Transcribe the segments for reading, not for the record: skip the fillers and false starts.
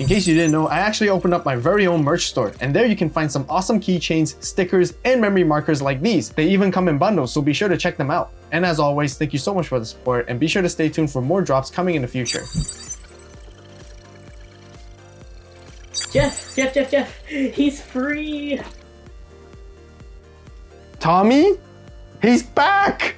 In case you didn't know, I actually opened up my very own merch store, and there you can find some awesome keychains, stickers, and memory markers like these. They even come in bundles, so be sure to check them out. And as always, thank you so much for the support, and be sure to stay tuned for more drops coming in the future. Jeff, he's free. Tommy? He's back!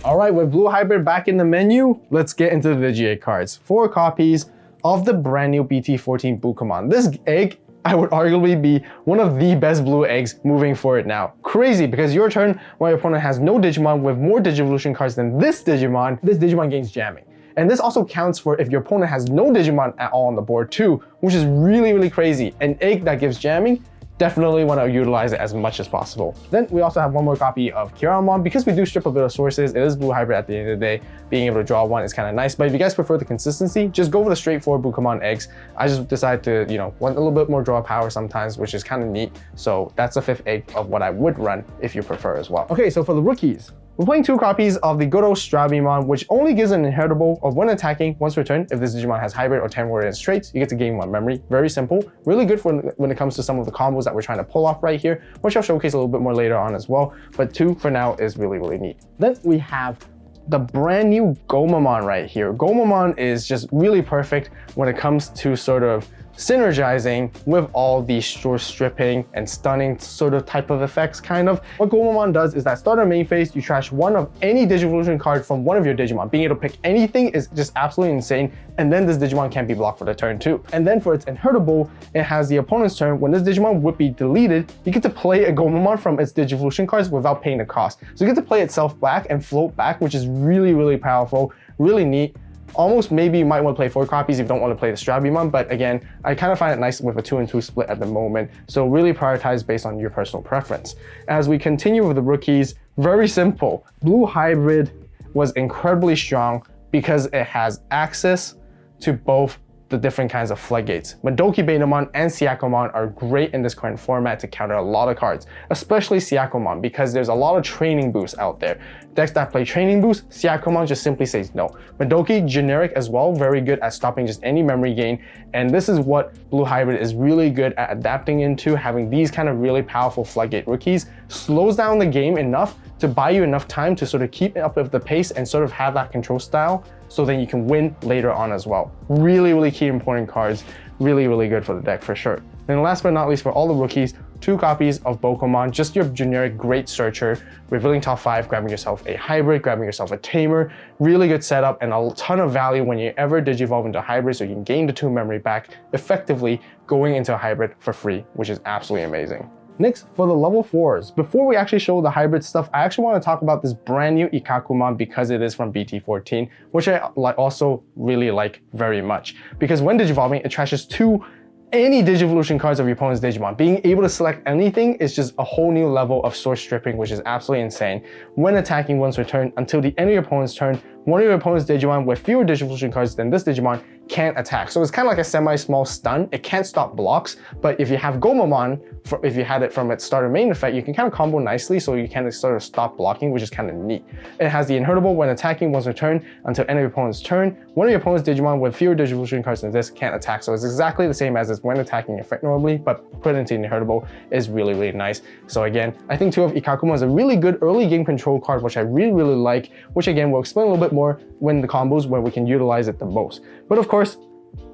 All right, with Blue Hybrid back in the menu, let's get into the Digi-Egg cards. 4 copies of the brand new BT14 Bukamon. This egg, I would arguably be one of the best blue eggs moving forward now. Crazy, because your turn when your opponent has no Digimon with more Digivolution cards than this Digimon gains jamming. And this also counts for if your opponent has no Digimon at all on the board too, which is really crazy. An egg that gives jamming, definitely want to utilize it as much as possible. Then we also have one more copy of Kiramon. Because we do strip a bit of sources, it is Blue Hybrid at the end of the day. Being able to draw one is kind of nice, but if you guys prefer the consistency, just go for the straightforward Bukamon eggs. I just decided to, want a little bit more draw power sometimes, which is kind of neat. So that's the 5th egg of what I would run if you prefer as well. Okay, so for the rookies, we're playing 2 copies of the good old Strabimon, which only gives an inheritable of when attacking once per turn. If this Digimon has hybrid or Tamer traits, you get to gain 1 memory. Very simple, really good for when it comes to some of the combos that we're trying to pull off right here, which I'll showcase a little bit more later on as well. But 2 for now is really neat. Then we have the brand new Gomamon right here. Gomamon is just really perfect when it comes to sort of synergizing with all these short stripping and stunning sort of type of effects kind of. What Gomamon does is that starter main phase, you trash one of any Digivolution card from one of your Digimon. Being able to pick anything is just absolutely insane, and then this Digimon can't be blocked for the turn too. And then for its inheritable, it has the opponent's turn. When this Digimon would be deleted, you get to play a Gomamon from its Digivolution cards without paying the cost. So you get to play itself back and float back, which is really powerful, really neat. Almost maybe you might want to play 4 copies if you don't want to play the Strabimon, but again, I kind of find it nice with a 2-2 split at the moment, so really prioritize based on your personal preference. As we continue with the rookies, very simple. Blue Hybrid was incredibly strong because it has access to both the different kinds of floodgates. Madoki Betamon and Syakomon are great in this current format to counter a lot of cards, especially Syakomon, because there's a lot of training boosts out there. Decks that play training boosts, Syakomon just simply says no. Madoki, generic as well, very good at stopping just any memory gain, and this is what Blue Hybrid is really good at adapting into. Having these kind of really powerful floodgate rookies slows down the game enough to buy you enough time to sort of keep up with the pace and sort of have that control style, so then you can win later on as well. Really key important cards, really good for the deck for sure. And last but not least, for all the rookies, 2 copies of Bokomon, just your generic great searcher, revealing top 5, grabbing yourself a hybrid, grabbing yourself a tamer, really good setup and a ton of value when you ever digivolve into a hybrid, so you can gain the 2 memory back effectively going into a hybrid for free, which is absolutely amazing. Next, for the level 4s, before we actually show the hybrid stuff, I actually want to talk about this brand new Ikakumon because it is from BT14, which I also really like very much. Because when digivolving, it trashes 2 any Digivolution cards of your opponent's Digimon. Being able to select anything is just a whole new level of source stripping, which is absolutely insane. When attacking once per turn, until the end of your opponent's turn, one of your opponent's Digimon with fewer Digivolution cards than this Digimon can't attack. So it's kind of like a semi-small stun. It can't stop blocks, but if you have Gomamon, if you had it from its starter main effect, you can kind of combo nicely, so you can sort of stop blocking, which is kind of neat. It has the inheritable when attacking once per turn until end of your opponent's turn. One of your opponent's Digimon with fewer Digivolution cards than this can't attack. So it's exactly the same as it's when attacking effect normally, but put into the inheritable is really nice. So again, I think 2 of Ikakumon is a really good early game control card, which I really like, which again, we'll explain a little bit more when the combos where we can utilize it the most. But of course,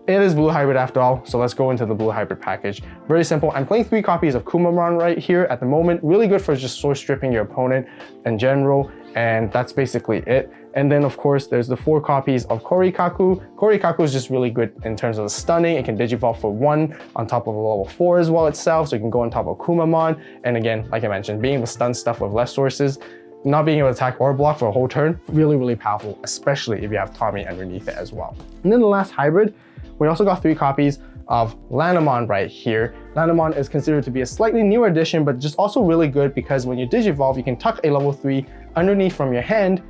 it is Blue Hybrid after all, so let's go into the Blue Hybrid package. Very simple. I'm playing 3 copies of Kumamon right here at the moment. Really good for just source stripping your opponent in general, and that's basically it. And then of course, there's the 4 copies of Korikaku. Korikaku is just really good in terms of the stunning. It can digivolve for 1 on top of a level 4 as well itself, so you can go on top of Kumamon. And again, like I mentioned, being able to stun stuff with less sources, not being able to attack or block for a whole turn, really powerful, especially if you have Tommy underneath it as well. And then the last hybrid, we also got 3 copies of Lanamon right here. Lanamon is considered to be a slightly newer addition, but just also really good because when you digivolve, you can tuck a level 3 underneath from your hand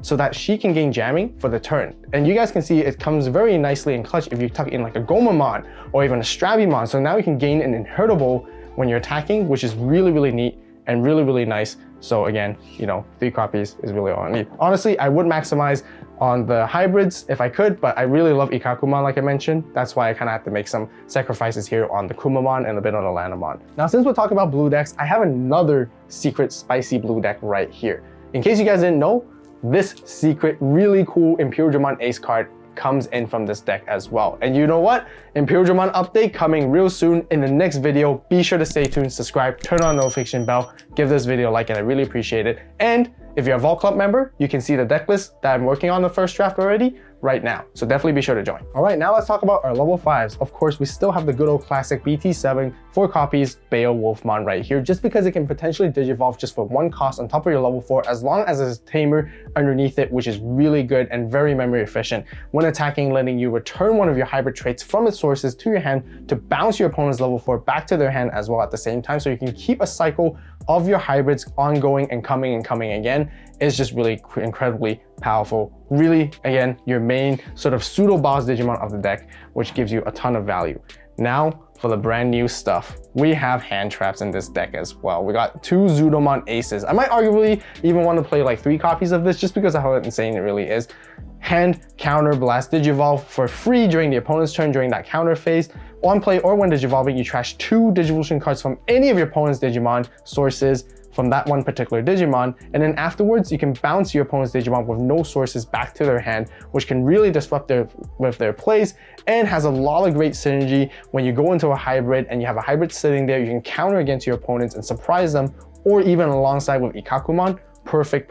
so that she can gain jamming for the turn. And you guys can see it comes very nicely in clutch if you tuck in like a Gomamon or even a Strabimon. So now you can gain an inheritable when you're attacking, which is really neat. and really, really nice. So again, you know, 3 copies is really all I need. Honestly, I would maximize on the hybrids if I could, but I really love Ikakumon like I mentioned. That's why I kind of have to make some sacrifices here on the Kumamon and a bit on the Lanamon. Now, since we're talking about blue decks, I have another secret spicy blue deck right here. In case you guys didn't know, this secret really cool Imperial Ace card comes in from this deck as well. And you know what? Imperial update coming real soon in the next video. Be sure to stay tuned, subscribe, turn on the notification bell, give this video a like, and I really appreciate it. And if you're a Vault Club member, you can see the deck list that I'm working on the first draft already right now. So definitely be sure to join. All right, now let's talk about our level 5s. Of course, we still have the good old classic BT7, 4 copies, Beowulfmon right here, just because it can potentially Digivolve just for 1 cost on top of your level 4, as long as there's a Tamer underneath it, which is really good and very memory efficient. When attacking, letting you return one of your hybrid traits from its sources to your hand to bounce your opponent's level 4 back to their hand as well at the same time, so you can keep a cycle of your hybrids ongoing and coming again. Is just really incredibly powerful. Really, again, your main sort of pseudo boss Digimon of the deck, which gives you a ton of value. Now, for the brand new stuff, we have hand traps in this deck as well. We got 2 Zudomon Aces. I might arguably even want to play like 3 copies of this just because of how insane it really is. Hand, counter, blast, Digivolve for free during the opponent's turn during that counter phase. On play or when Digivolving, you trash 2 Digivolution cards from any of your opponent's Digimon sources from that one particular Digimon, and then afterwards you can bounce your opponent's Digimon with no sources back to their hand, which can really disrupt their plays and has a lot of great synergy when you go into a hybrid and you have a hybrid sitting there. You can counter against your opponents and surprise them, or even alongside with Ikakumon. Perfect,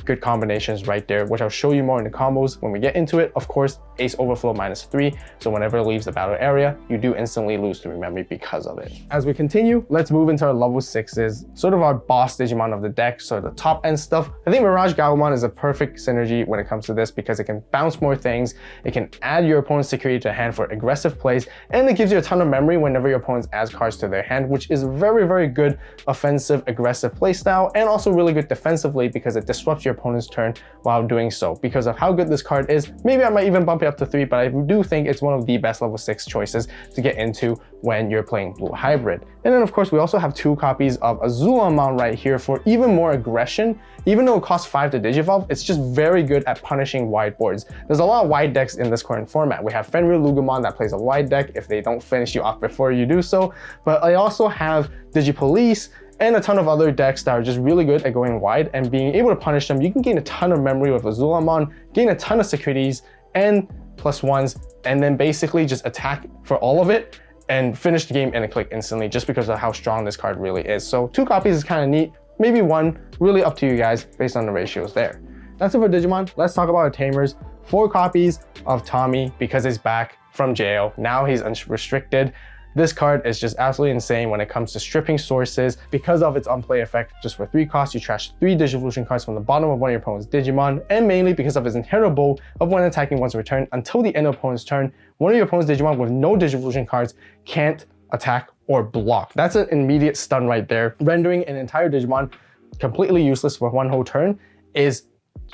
good combinations right there, which I'll show you more in the combos when we get into it. Of course, Ace Overflow -3, so whenever it leaves the battle area, you do instantly lose 3 memory because of it. As we continue, let's move into our level 6s, sort of our boss Digimon of the deck, so the top end stuff. I think Mirage Gabumon is a perfect synergy when it comes to this because it can bounce more things, it can add your opponent's security to hand for aggressive plays, and it gives you a ton of memory whenever your opponent adds cards to their hand, which is very good offensive, aggressive playstyle, and also really good defensive because it disrupts your opponent's turn while doing so. Because of how good this card is, maybe I might even bump it up to 3, but I do think it's one of the best level 6 choices to get into when you're playing Blue Hybrid. And then of course we also have 2 copies of Azulamon right here for even more aggression. Even though it costs 5 to Digivolve, it's just very good at punishing wide boards. There's a lot of wide decks in this current format. We have Fenrir Lugumon that plays a wide deck if they don't finish you off before you do so, but I also have Digipolice and a ton of other decks that are just really good at going wide and being able to punish them. You can gain a ton of memory with Azulamon, gain a ton of securities and +1s, and then basically just attack for all of it and finish the game in a click instantly just because of how strong this card really is. So 2 copies is kind of neat, maybe 1, really up to you guys based on the ratios there. That's it for Digimon. Let's talk about our Tamers. 4 copies of Tommy because he's back from jail. Now he's unrestricted. This card is just absolutely insane when it comes to stripping sources because of its unplay effect. Just for 3 costs, you trash 3 Digivolution cards from the bottom of one of your opponent's Digimon, and mainly because of its inherent bow of when attacking once returned until the end of opponent's turn, one of your opponent's Digimon with no Digivolution cards can't attack or block. That's an immediate stun right there. Rendering an entire Digimon completely useless for 1 whole turn is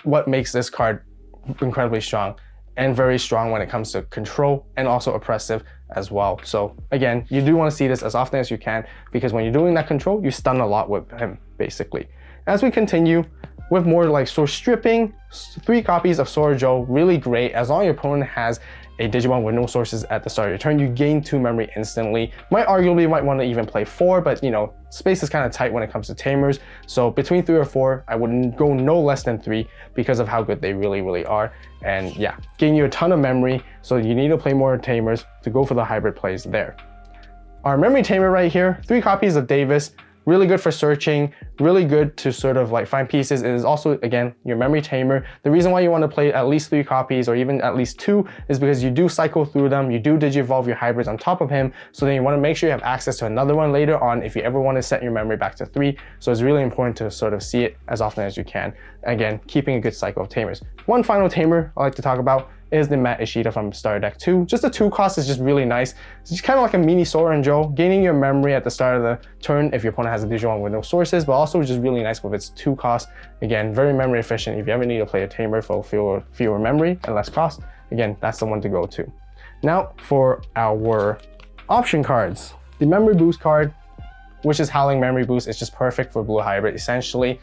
what makes this card incredibly strong, and very strong when it comes to control and also oppressive as well. So again, you do want to see this as often as you can because when you're doing that control, you stun a lot with him basically. As we continue with more like source stripping, 3 copies of Sorojo, really great. As long as your opponent has a Digimon with no sources at the start of your turn, you gain 2 memory instantly. Might want to even play 4, but you know, space is kind of tight when it comes to Tamers. So between 3 or 4, I wouldn't go no less than 3 because of how good they really are. And yeah, giving you a ton of memory, so you need to play more Tamers to go for the hybrid plays there. Our memory Tamer right here, 3 copies of Davis. Really good for searching, really good to sort of like find pieces. It is also, again, your memory Tamer. The reason why you want to play at least 3 copies or even at least 2 is because you do cycle through them, you do Digivolve your hybrids on top of him, so then you want to make sure you have access to another one later on if you ever want to set your memory back to 3. So it's really important to sort of see it as often as you can. Again, keeping a good cycle of Tamers. One final Tamer I like to talk about is the Matt Ishida from Starter Deck 2. Just the 2 cost is just really nice. It's just kind of like a mini Sora and Joe, gaining your memory at the start of the turn if your opponent has a Digimon with no sources, but also just really nice with its 2 cost. Again, very memory efficient. If you ever need to play a Tamer for fewer memory and less cost, again, that's the one to go to. Now for our option cards. The Memory Boost card which is Howling Memory Boost. It's just perfect for Blue Hybrid. Essentially,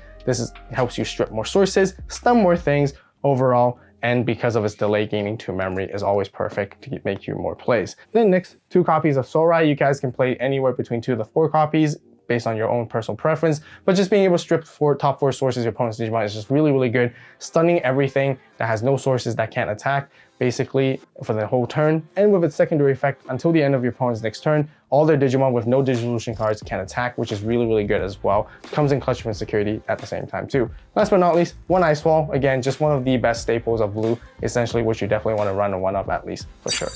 helps you strip more sources, stun more things overall, and because of its delay, gaining 2 memory is always perfect to make you more plays. Then next, 2 copies of Sorai. You guys can play anywhere between 2 to 4 copies based on your own personal preference, but just being able to strip top 4 sources your opponent's Digimon is just really, really good. Stunning everything that has no sources that can't attack, basically for the whole turn. And with its secondary effect, until the end of your opponent's next turn, all their Digimon with no Digivolution cards can attack, which is really, really good as well. It comes in clutch and security at the same time too. Last but not least, 1 Ice Wall. Again, just one of the best staples of blue, essentially, which you definitely want to run a 1 of at least, for sure.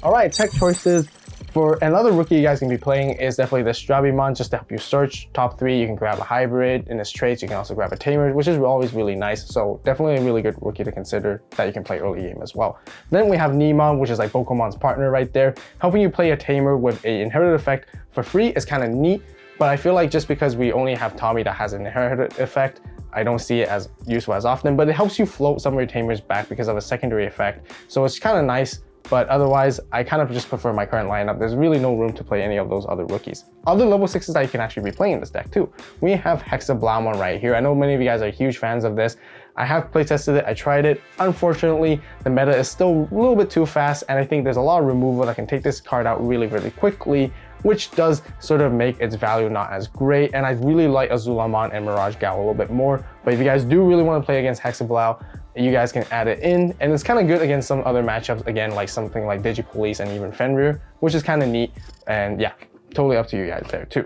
All right, tech choices. For another rookie you guys can be playing is definitely the Strabimon, just to help you search. Top 3, you can grab a hybrid in its traits. You can also grab a Tamer, which is always really nice. So definitely a really good rookie to consider that you can play early game as well. Then we have Nemon, which is like Pokemon's partner right there. Helping you play a Tamer with a inherited effect for free is kind of neat, but I feel like just because we only have Tommy that has an inherited effect, I don't see it as useful as often, but it helps you float some of your Tamers back because of a secondary effect. So it's kind of nice. But otherwise, I kind of just prefer my current lineup. There's really no room to play any of those other rookies. Other level 6s that you can actually be playing in this deck too. We have Hexablaumon right here. I know many of you guys are huge fans of this. I have playtested it, I tried it. Unfortunately, the meta is still a little bit too fast, and I think there's a lot of removal that can take this card out really, really quickly, which does sort of make its value not as great. And I really like Azulamon and Mirage Gal a little bit more. But if you guys do really want to play against Hexablau, you guys can add it in, and it's kind of good against some other matchups, again, like something like Digipolice and even Fenrir, which is kind of neat. And yeah, totally up to you guys there too.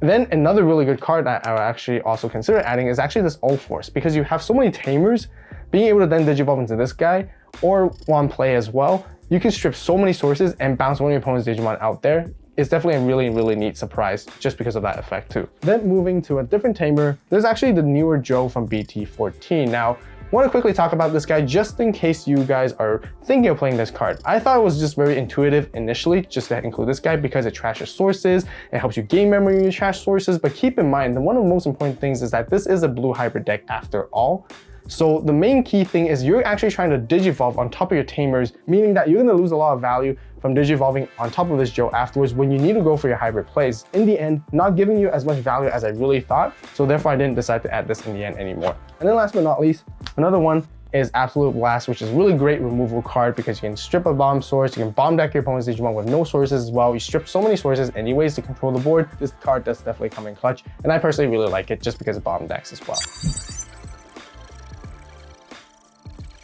Then another really good card that I would actually also consider adding is actually this All-Force, because you have so many Tamers. Being able to then Digivolve into this guy, or one play as well, you can strip so many sources and bounce one of your opponent's Digimon out there. It's definitely a really, really neat surprise just because of that effect too. Then moving to a different Tamer, there's actually the newer Joe from BT14. Now, I want to quickly talk about this guy just in case you guys are thinking of playing this card. I thought it was just very intuitive initially just to include this guy because it trashes sources, it helps you gain memory when you trash sources, but keep in mind that one of the most important things is that this is a blue hybrid deck after all. So the main key thing is you're actually trying to Digivolve on top of your Tamers, meaning that you're going to lose a lot of value from Digivolving on top of this Joe afterwards when you need to go for your hybrid plays. In the end, not giving you as much value as I really thought, so therefore I didn't decide to add this in the end anymore. And then last but not least, another one is Absolute Blast, which is a really great removal card because you can strip a bomb source, you can bomb deck your opponent's Digimon with no sources as well. You strip so many sources anyways to control the board. This card does definitely come in clutch, and I personally really like it just because of bomb decks as well.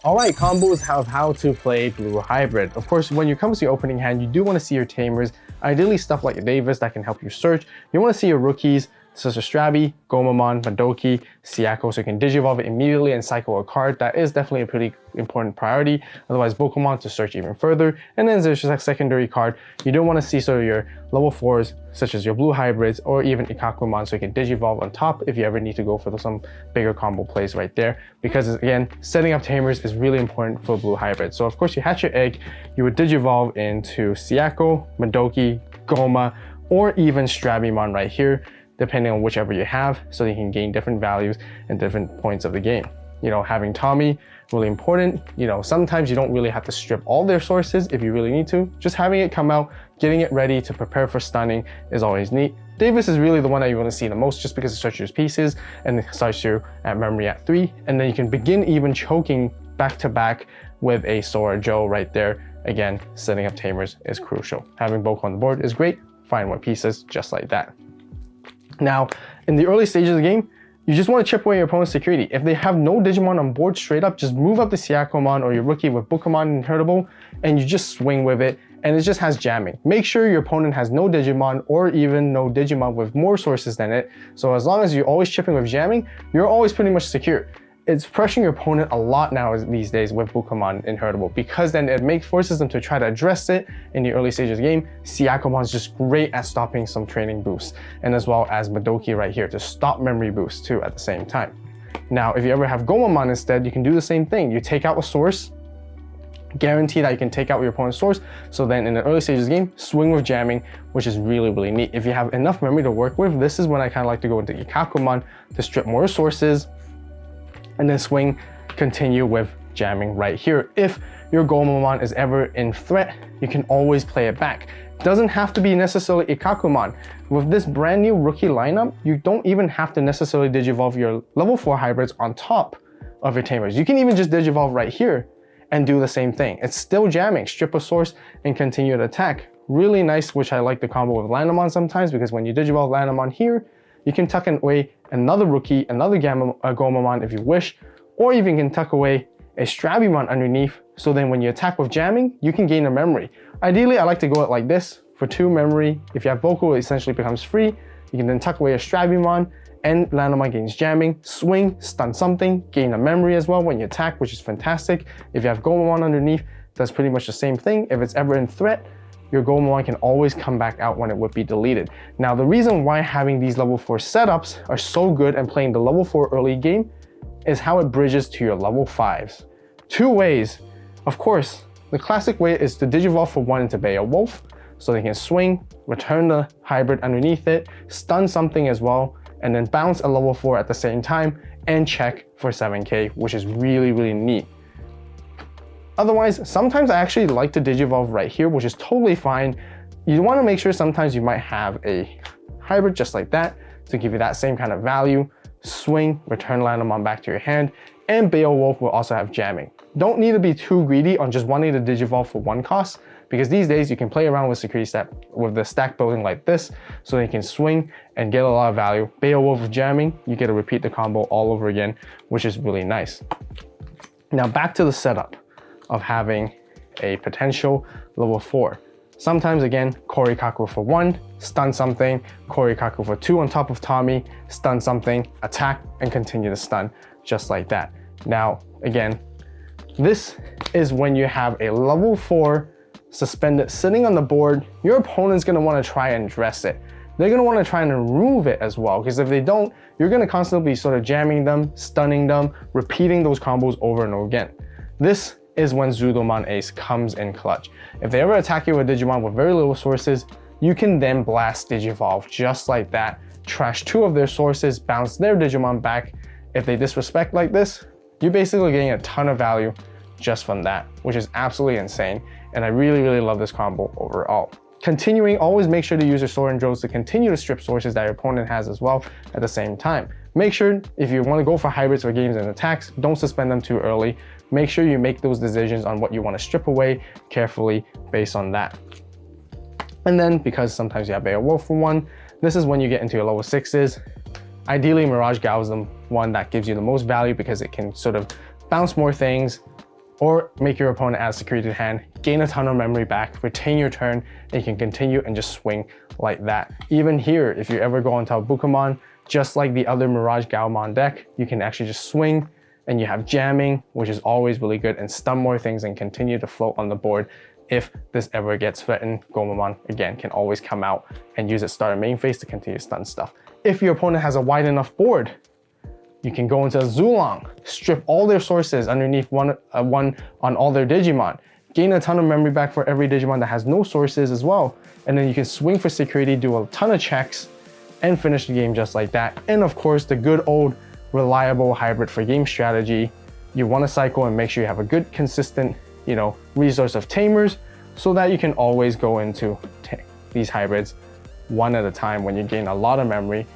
Alright, combos of how to play Blue Hybrid. Of course, when you come to your opening hand, you do want to see your Tamers, ideally stuff like Davis that can help you search. You want to see your rookies, such as Strabi, Gomamon, Madoki, Siako, so you can Digivolve it immediately and cycle a card. That is definitely a pretty important priority. Otherwise, Pokemon to search even further. And then there's just a secondary card. You don't want to see sort of your level 4s, such as your Blue Hybrids, or even Ikakumon, so you can Digivolve on top if you ever need to go for some bigger combo plays right there. Because again, setting up Tamers is really important for Blue Hybrid. So of course, you hatch your egg, you would Digivolve into Siako, Madoki, Goma, or even Strabimon right here, depending on whichever you have, so you can gain different values and different points of the game. You know, having Tommy, really important. You know, sometimes you don't really have to strip all their sources if you really need to. Just having it come out, getting it ready to prepare for stunning is always neat. Davis is really the one that you want to see the most just because it starts your pieces and it starts you at memory at 3. And then you can begin even choking back to back with a Sora Joe right there. Again, setting up Tamers is crucial. Having both on the board is great. Find more pieces just like that. Now, in the early stages of the game, you just want to chip away your opponent's security. If they have no Digimon on board straight up, just move up the Siakomon or your rookie with Pokemon Inheritable, and you just swing with it, and it just has jamming. Make sure your opponent has no Digimon or even no Digimon with more sources than it. So as long as you're always chipping with jamming, you're always pretty much secure. It's pressuring your opponent a lot now these days with Pokemon Inheritable because then it forces them to try to address it in the early stages of the game. Siakomon is just great at stopping some training boosts, and as well as Madoki right here to stop memory boosts too at the same time. Now, if you ever have Gomamon instead, you can do the same thing. You take out a source, guarantee that you can take out your opponent's source, so then in the early stages of the game, swing with jamming, which is really, really neat. If you have enough memory to work with, this is when I kind of like to go into Ikakumon to strip more sources, and then swing, continue with jamming right here. If your Gomamon is ever in threat, you can always play it back. Doesn't have to be necessarily Ikakumon. With this brand new rookie lineup, you don't even have to necessarily Digivolve your level 4 hybrids on top of your Tamers. You can even just Digivolve right here and do the same thing. It's still jamming, strip a source and continue to attack. Really nice, which I like the combo with Lanamon sometimes, because when you Digivolve Lanamon here, you can tuck away another rookie, another Gomamon if you wish, or even can tuck away a Strabimon underneath, so then when you attack with jamming, you can gain a memory. Ideally, I like to go it like this. For 2 memory, if you have Vocal, it essentially becomes free. You can then tuck away a Strabimon, and Lanamon gains jamming, swing, stun something, gain a memory as well when you attack, which is fantastic. If you have Gomamon underneath, that's pretty much the same thing. If it's ever in threat, your Gomamon can always come back out when it would be deleted. Now, the reason why having these level 4 setups are so good and playing the level 4 early game is how it bridges to your level 5s. 2 ways. Of course, the classic way is to Digivolve for 1 into Beowulf, so they can swing, return the hybrid underneath it, stun something as well, and then bounce a level 4 at the same time, and check for 7k, which is really, really neat. Otherwise, sometimes I actually like to Digivolve right here, which is totally fine. You want to make sure sometimes you might have a hybrid just like that to give you that same kind of value. Swing, return Lanamon back to your hand, and Beowulf will also have jamming. Don't need to be too greedy on just wanting to Digivolve for 1 cost, because these days you can play around with security step with the stack building like this, so you can swing and get a lot of value. Beowulf with jamming, you get to repeat the combo all over again, which is really nice. Now back to the setup of having a potential level 4. Sometimes again, Korikaku for 1, stun something, Korikaku for 2 on top of Tommy, stun something, attack, and continue to stun, just like that. Now, again, this is when you have a level 4 suspended sitting on the board. Your opponent's gonna wanna try and dress it. They're gonna wanna try and remove it as well, because if they don't, you're gonna constantly be sort of jamming them, stunning them, repeating those combos over and over again. This is when Zudomon Ace comes in clutch. If they ever attack you with Digimon with very little sources, you can then blast Digivolve just like that, trash 2 of their sources, bounce their Digimon back. If they disrespect like this, you're basically getting a ton of value just from that, which is absolutely insane. And I really, really love this combo overall. Continuing, always make sure to use your sword and drones to continue to strip sources that your opponent has as well at the same time. Make sure if you want to go for hybrids for games and attacks, don't suspend them too early. Make sure you make those decisions on what you want to strip away carefully based on that. And then, because sometimes you have Beowulf for 1, this is when you get into your level 6s. Ideally, Mirage Gao is the one that gives you the most value because it can sort of bounce more things or make your opponent add security to hand, gain a ton of memory back, retain your turn, and you can continue and just swing like that. Even here, if you ever go onto a Bukamon, just like the other Mirage Gaomon deck, you can actually just swing and you have jamming, which is always really good, and stun more things and continue to float on the board. If this ever gets threatened, Gomamon, again, can always come out and use its starter main phase to continue to stun stuff. If your opponent has a wide enough board, you can go into Zulong, strip all their sources underneath one on all their Digimon, gain a ton of memory back for every Digimon that has no sources as well, and then you can swing for security, do a ton of checks, and finish the game just like that. And of course, the good old reliable hybrid for game strategy. You want to cycle and make sure you have a good, consistent, resource of Tamers, so that you can always go into these hybrids one at a time when you gain a lot of memory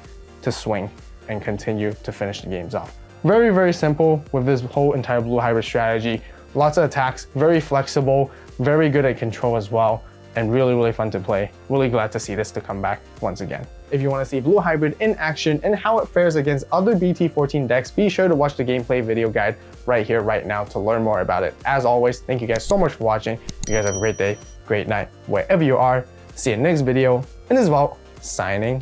to swing and continue to finish the games off. Very, very simple with this whole entire blue hybrid strategy. Lots of attacks, very flexible, very good at control as well, and really, really fun to play. Really glad to see this to come back once again. If you want to see blue hybrid in action and how it fares against other BT14 decks, be sure to watch the gameplay video guide right here, right now to learn more about it. As always, thank you guys so much for watching. You guys have a great day, great night, wherever you are. See you in the next video, and this is AVAULT signing